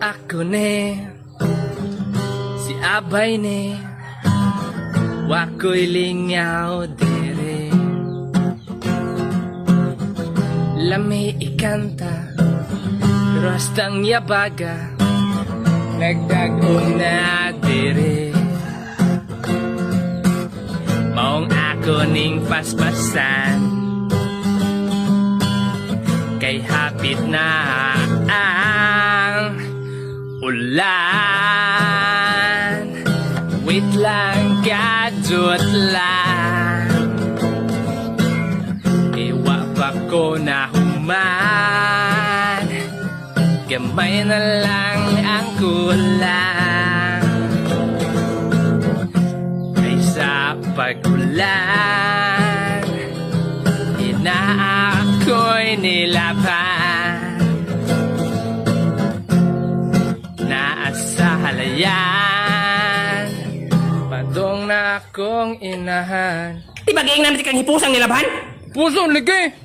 Ako ne, si Abay ne, wako'y lingaw dere. Lami ikanta, pero hastang yabaga, nagdagong na dere. Maong ako ning paspasan, kay hapit na ang ulan. Wait lang, gadot lang, iwa pa ko na human. Gamay na lang ang kulang, kaysa pag-ulan, inaako'y nilaban. Naasa halayan, padong na akong inahan. Di ba giing namin kang hipusang nilaban? Puso, ligi!